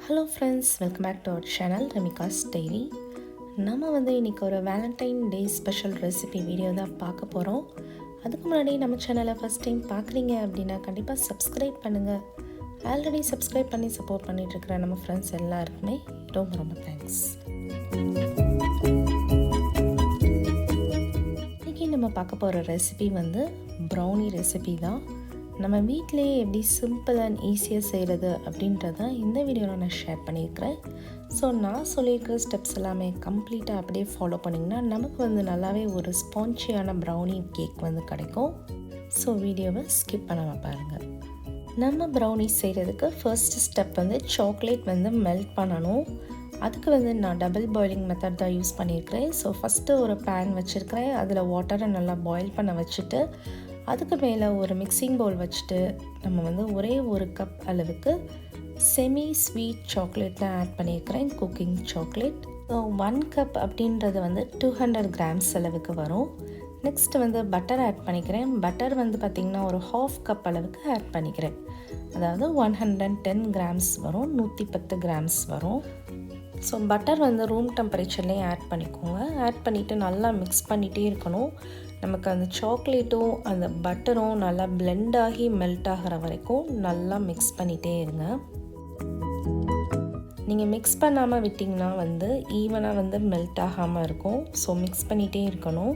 Hello friends, welcome back to our channel Remika's diary. நம்ம இன்றைக்கி ஒரு Valentine day special recipe video தான் பார்க்க போகிறோம். அதுக்கு முன்னாடி நம்ம சேனலை ஃபஸ்ட் டைம் பார்க்குறீங்க அப்படின்னா கண்டிப்பாக சப்ஸ்கிரைப் பண்ணுங்கள். ஆல்ரெடி சப்ஸ்கிரைப் பண்ணி சப்போர்ட் பண்ணிகிட்ருக்கிற நம்ம ஃப்ரெண்ட்ஸ் எல்லாருக்குமே ரொம்ப ரொம்ப தேங்க்ஸ். இன்றைக்கி நம்ம பார்க்க போகிற ரெசிபி ப்ரௌனி ரெசிபி தான். நம்ம வீட்டிலேயே எப்படி சிம்பிள் அண்ட் ஈஸியாக செய்கிறது அப்படின்றத இந்த வீடியோவில் நான் ஷேர் பண்ணியிருக்கிறேன். ஸோ நான் சொல்லியிருக்கிற ஸ்டெப்ஸ் எல்லாமே கம்ப்ளீட்டாக அப்படியே ஃபாலோ பண்ணிங்கன்னா நமக்கு நல்லாவே ஒரு ஸ்பான்ச்சியான ப்ரௌனி கேக் கிடைக்கும். ஸோ வீடியோவை ஸ்கிப் பண்ணாமல் பாருங்கள். நம்ம ப்ரௌனி செய்கிறதுக்கு ஃபர்ஸ்ட் ஸ்டெப் சாக்லேட் மெல்ட் பண்ணணும். அதுக்கு நான் டபுள் பாயிலிங் மெத்தட் தான் யூஸ் பண்ணியிருக்கிறேன். ஸோ ஃபஸ்ட்டு ஒரு பேன் வச்சுருக்கிறேன். அதில் வாட்டரை நல்லா பாயில் பண்ண வச்சுட்டு அதுக்கு மேலே ஒரு மிக்சிங் பவுல் வச்சுட்டு நம்ம ஒரே ஒரு கப் அளவுக்கு செமி ஸ்வீட் சாக்லேட் தான் ஆட் பண்ணியிருக்கிறேன், குக்கிங் சாக்லேட். ஸோ 1 கப் அப்படின்றது 200 கிராம்ஸ் அளவுக்கு வரும். நெக்ஸ்ட் பட்டர் ஆட் பண்ணிக்கிறேன். பட்டர் பார்த்திங்கன்னா ஒரு 1/2 கப் அளவுக்கு ஆட் பண்ணிக்கிறேன். அதாவது 110 கிராம்ஸ் வரும், 110 கிராம்ஸ் வரும். ஸோ பட்டர் ரூம் டெம்பரேச்சர்லேயே ஆட் பண்ணிக்கோங்க. ஆட் பண்ணிவிட்டு நல்லா மிக்ஸ் பண்ணிகிட்டே இருக்கணும். நமக்கு அந்த சாக்லேட்டும் அந்த பட்டரும் நல்லா பிளெண்ட் ஆகி மெல்ட் ஆகிற வரைக்கும் நல்லா மிக்ஸ் பண்ணிகிட்டே இருங்க. நீங்கள் மிக்ஸ் பண்ணாமல் விட்டிங்கன்னா ஈவனாக மெல்ட் ஆகாமல் இருக்கும். ஸோ மிக்ஸ் பண்ணிகிட்டே இருக்கணும்.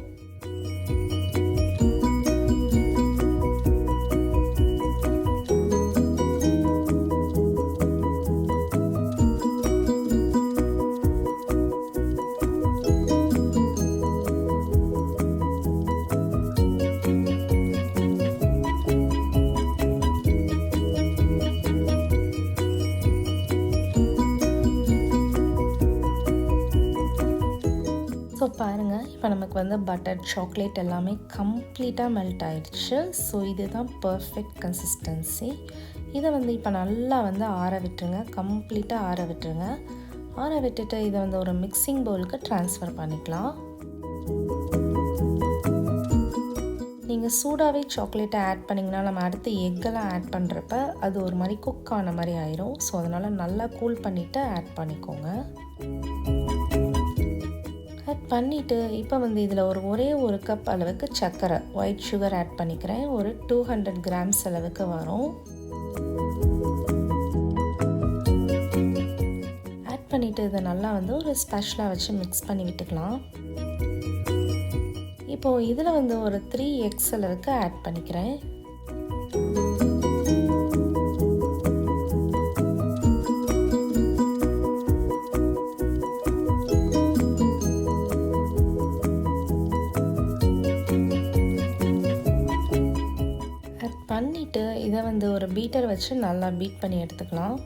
ஸோ பாருங்கள், இப்போ நமக்கு பட்டர் சாக்லேட் எல்லாமே கம்ப்ளீட்டாக மெல்ட் ஆயிடுச்சு. ஸோ இதுதான் பர்ஃபெக்ட் கன்சிஸ்டன்சி. இதை இப்போ நல்லா ஆற விட்டுருங்க, கம்ப்ளீட்டாக ஆற விட்டுருங்க. ஆற விட்டுட்டு இதை ஒரு மிக்சிங் பவுலுக்கு ட்ரான்ஸ்ஃபர் பண்ணிக்கலாம். நீங்கள் சூடாகவே சாக்லேட்டை ஆட் பண்ணிங்கன்னா நம்ம அடுத்து எக்கெல்லாம் ஆட் பண்ணுறப்ப அது ஒரு மாதிரி குக் ஆன மாதிரி ஆயிரும். ஸோ அதனால் நல்லா கூல் பண்ணிவிட்டு ஆட் பண்ணிக்கோங்க. ஆட் பண்ணிவிட்டு இப்போ இதில் ஒரே ஒரு கப் அளவுக்கு சர்க்கரை, ஒயிட் சுகர் ஆட் பண்ணிக்கிறேன். ஒரு 200 கிராம்ஸ் அளவுக்கு வரும். ஆட் பண்ணிவிட்டு இதை நல்லா ஒரு ஸ்பேச்சுலா வச்சு மிக்ஸ் பண்ணி விட்டுக்கலாம். இப்போது இதில் ஒரு 3 எக்ஸ் அளவுக்கு ஆட் பண்ணிக்கிறேன். பண்ணிவிட்டு இதை ஒரு பீட்டர் வச்சு நல்லா பீட் பண்ணி எடுத்துக்கலாம்.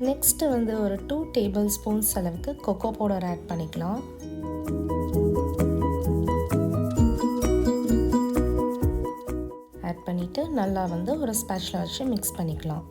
நெக்ஸ்ட்டு ஒரு 2 டேபிள் ஸ்பூன்ஸ் அளவுக்கு கொக்கோ பவுடர் ஆட் பண்ணிக்கலாம். ஆட் பண்ணிவிட்டு நல்லா ஒரு ஸ்பேச்சுலா வச்சு மிக்ஸ் பண்ணிக்கலாம்.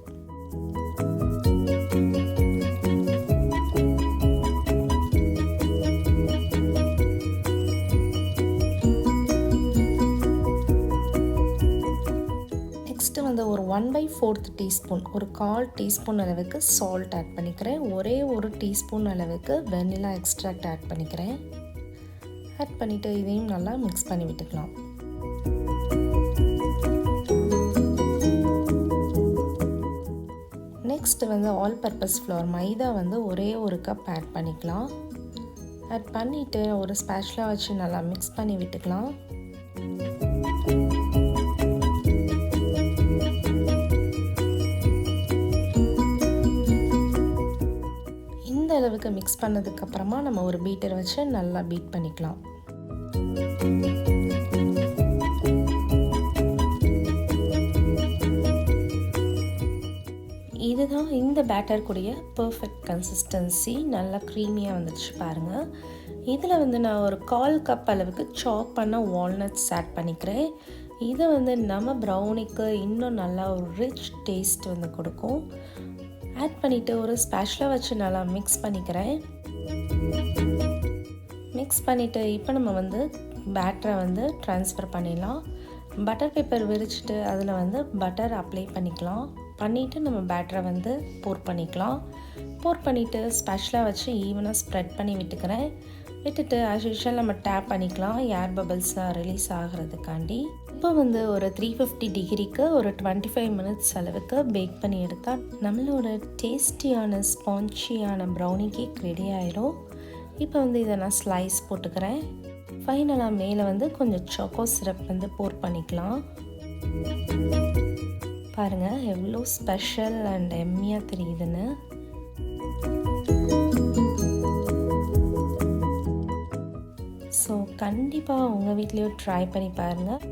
நெக்ஸ்ட்டு ஒரு 1/4 டீஸ்பூன், ஒரு 1/4 டீஸ்பூன் அளவுக்கு சால்ட் ஆட் பண்ணிக்கிறேன். ஒரே ஒரு டீஸ்பூன் அளவுக்கு வெனிலா எக்ஸ்ட்ராக்ட் ஆட் பண்ணிக்கிறேன். ஆட் பண்ணிவிட்டு இதையும் நல்லா மிக்ஸ் பண்ணி விட்டுக்கலாம். நெக்ஸ்ட்டு ஆல் பர்பஸ் ஃப்ளோர், மைதா ஒரே ஒரு கப் ஆட் பண்ணிக்கலாம். ஆட் பண்ணிவிட்டு ஒரு ஸ்பேச்சுலா வச்சு நல்லா மிக்ஸ் பண்ணி விட்டுக்கலாம். இந்த அளவுக்கு மிக்ஸ் பண்ணதுக்கப்புறமா நம்ம ஒரு பீட்டர் வச்சு நல்லா பீட் பண்ணிக்கலாம். இதுதான் இந்த பேட்டர் கூடிய பர்ஃபெக்ட் கன்சிஸ்டன்சி. நல்லா க்ரீமியாக வந்துடுச்சு பாருங்கள். இதில் நான் ஒரு 1/4 கப் அளவுக்கு சாப் பண்ண வால்நட்ஸ் ஆட் பண்ணிக்கிறேன். இதை நம்ம ப்ரௌனிக்கு இன்னும் நல்லா ஒரு ரிச் டேஸ்ட் கொடுக்கும். ஆட் பண்ணிவிட்டு ஒரு ஸ்பேச்சுலா வச்சு நல்லா மிக்ஸ் பண்ணிக்கிறேன். மிக்ஸ் பண்ணிவிட்டு இப்போ நம்ம வந்து பேட்டரை வந்து ட்ரான்ஸ்ஃபர் பண்ணிடலாம். பட்டர் பேப்பர் விரிச்சிட்டு அதில் வந்து பட்டர் அப்ளை பண்ணிக்கலாம். பண்ணிவிட்டு நம்ம பேட்டரை வந்து போர் பண்ணிக்கலாம். போர் பண்ணிவிட்டு ஸ்பேச்சுலா வச்சு ஈவனாக ஸ்ப்ரெட் பண்ணி விட்டுக்கிறேன். விட்டுட்டு ஆஸ் யூஷுவல் நம்ம டேப் பண்ணிக்கலாம் ஏர் பபிள்ஸ்லாம் ரிலீஸ் ஆகிறதுக்காண்டி. இப்போ வந்து ஒரு 350 டிகிரிக்கு ஒரு 25 மினிட்ஸ் அளவுக்கு பேக் பண்ணி எடுத்தால் நம்மளோட டேஸ்டியான ஸ்பான்ச்சியான ப்ரௌனி கேக் ரெடி ஆயிடும். இப்போ வந்து இதை நான் ஸ்லைஸ் போட்டுக்கிறேன். ஃபைனலாக மேலே வந்து கொஞ்சம் சாக்கோ சிரப் வந்து போர் பண்ணிக்கலாம். பாருங்கள் எவ்வளோ ஸ்பெஷல் அண்ட் எம்மியாக தெரியுதுன்னு. ஸோ கண்டிப்பாக உங்கள் வீட்லேயும் ட்ரை பண்ணி பாருங்கள்.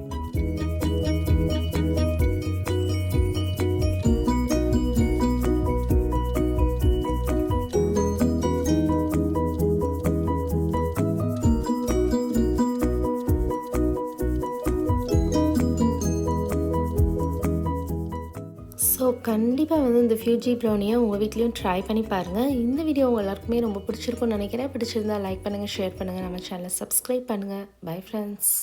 ஸோ கண்டிப்பாக வந்து இந்த ஃப்யூஜி ப்ரௌனியை உங்கள் வீட்லேயும் ட்ரை பண்ணி பாருங்கள். இந்த வீடியோ உங்கள் எல்லாருக்குமே ரொம்ப பிடிச்சிருக்கும்னு நினைக்கிறேன். பிடிச்சிருந்தா லைக் பண்ணுங்கள், ஷேர் பண்ணுங்கள், நம்ம சேனலை சப்ஸ்கிரைப் பண்ணுங்கள். Bye friends.